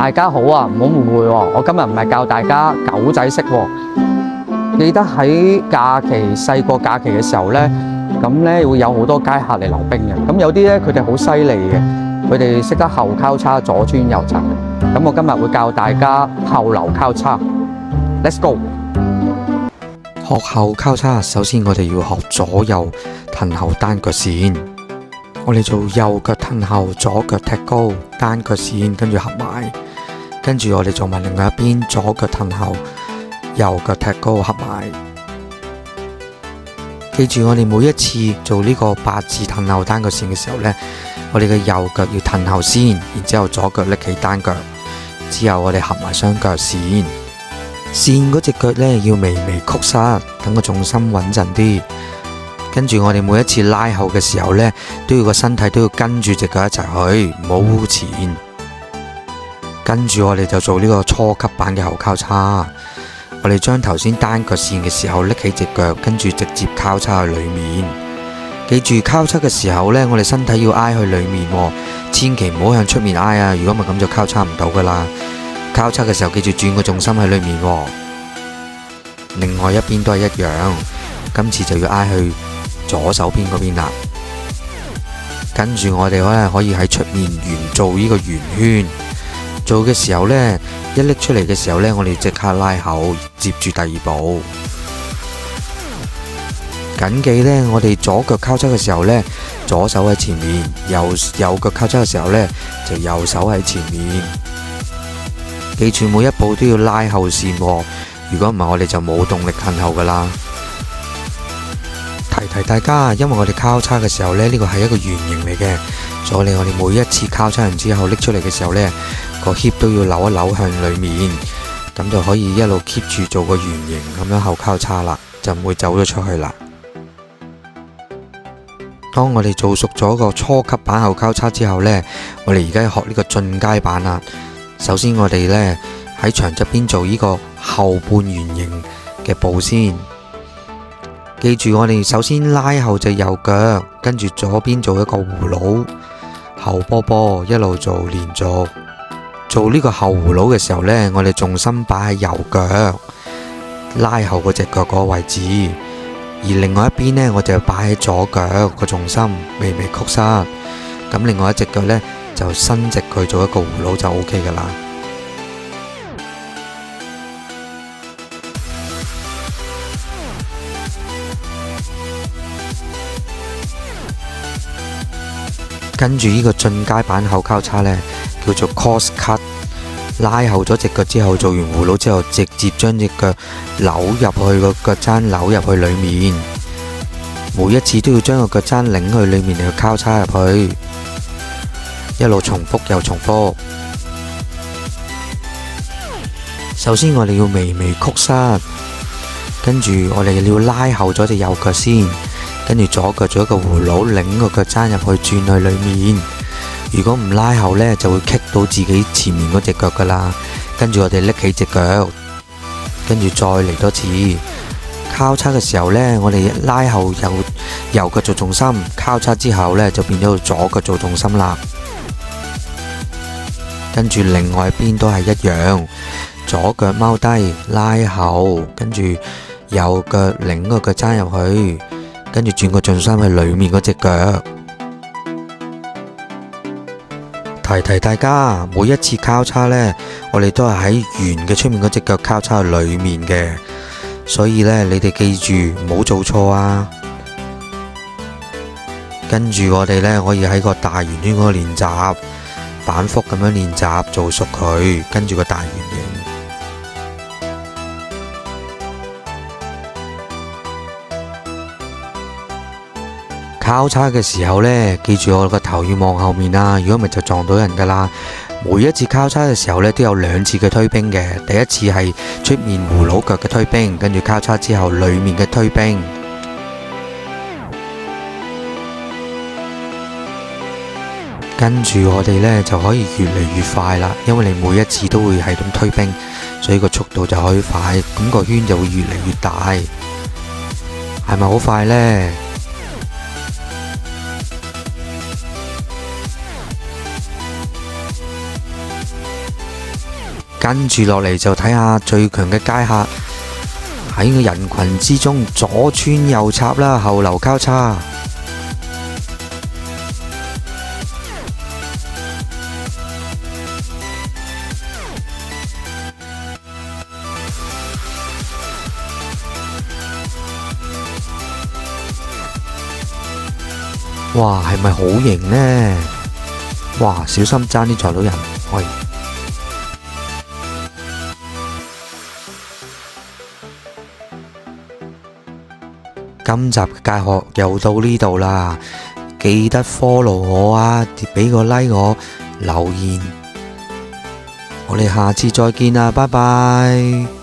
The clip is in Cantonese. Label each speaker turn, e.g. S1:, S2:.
S1: 大家好啊，唔好誤會喎，我今日唔係教大家狗仔式喎。記得喺細個假期嘅時候呢，咁咧會有好多街客嚟溜冰嘅。咁有啲咧佢哋好犀利嘅，佢哋識得後交叉左轉右閘。咁我今日會教大家後流交叉。Let's go！
S2: 學後交叉，首先我哋要學左右褪後單腳線。我哋做右腳褪後，左腳踢高，單腳線跟住合埋。跟住我哋做埋另外一邊，左腳褪後，右腳踢高合埋。記住我哋每一次做呢個八字褪後單腳線嘅時候呢，我哋嘅右腳要褪後先，然之後左腳拎起單腳，之後我哋合埋雙腳線。線嗰隻腳呢要微微曲膝，等個重心穩陣啲。跟住我哋每一次拉後嘅時候呢，都要個身體都要跟住隻腳一齊去，唔好污前。跟住我哋就做呢個初級版嘅後交叉。我哋將頭先單腳線嘅時候拎起隻腳，跟住直接交叉去裏面。記住交叉嘅時候呢，我哋身體要挨去裏面，千祈唔好向出面挨啊！如果唔係咁就交叉唔到噶啦。交叉嘅時候記住轉個重心喺裏面。另外一邊都係一樣，今次就要挨去左手邊嗰邊啦。跟住我哋可以喺出面做呢個圓圈。做嘅時候呢，一拎出嚟嘅時候呢，我哋即刻拉後，接住第二步。緊記呢，我哋左腳交叉嘅時候呢，左手喺前面；右腳交叉嘅時候呢，就右手喺前面。記住每一步都要拉後線，如果唔係我哋就冇動力褪後噶啦。提大家，因為我哋交叉嘅時候呢，呢個係一個圓形嚟嘅，所以我哋每一次交叉完之後拎出嚟嘅時候呢，個 hip 都要扭一扭向裏面，咁就可以一路 keep 住做個圓形咁樣後交叉啦，就唔會走咗出去啦。當我哋做熟咗個初級版後交叉之後呢，我哋而家要學呢個進階版啦。首先我哋呢喺牆側邊做呢個後半圓形嘅步先。記住我哋首先拉後隻右腳，跟住左邊做一個葫蘆後波波，一路做連續。做呢個後葫蘆嘅時候呢，我哋重心擺喺右腳拉後嗰隻腳嗰個位置，而另外一邊呢，我就擺喺左腳個重心微微曲膝。咁另外一隻腳呢，就伸直佢做一個葫蘆就 OK 噶啦。跟住呢個進階版後交叉呢，叫做 cross cut， 拉後咗隻腳之後，做完葫蘆之後，直接將隻腳扭入去個腳踭，扭入去裏面。每一次都要將個腳踭擰去裏面嚟交叉入去，一路重複又重複。首先我哋要微微曲膝，跟住我哋要拉後咗隻右腳先。跟住左腳做一個葫蘆，擰個腳踭入去，轉去裏面。如果唔拉後呢，就會棘到自己前面嗰隻腳噶啦。跟住我哋拎起隻腳，跟住再嚟多次。交叉嘅時候呢，我哋拉後右腳做重心，交叉之後呢，就變咗左腳做重心啦。跟住另外一邊都係一樣，左腳踎低拉後，跟住右腳擰個腳踭入去。跟住轉個重心去裏面嗰隻腳。提大家，每一次交叉呢，我哋都係喺圓嘅出面嗰隻腳交叉去裏面嘅，所以呢，你哋記住唔好做錯啊。跟住我哋呢，可以喺個大圓圈嗰度練習，反覆咁樣練習做熟佢，跟住個大圓形。交叉嘅時候呢，記住我個頭要望後面啦，如果唔係就撞到人噶啦。每一次交叉嘅時候呢，都有兩次嘅推冰嘅。第一次係出面葫蘆腳嘅推冰，跟住交叉之後裏面嘅推冰。跟住我哋呢，就可以越嚟越快啦，因為你每一次都會係咁推冰，所以個速度就可以快，咁個圈就會越嚟越大。係咪好快呢？跟住落嚟就睇下最強嘅街客喺個人群之中左穿右插啦，後流交叉。哇，係咪好型呢？哇，小心爭啲撞到人。喂，今集嘅街學又到呢度啦，記得 follow 我啊，俾個 like 我，留言，我哋下次再見啦，拜拜。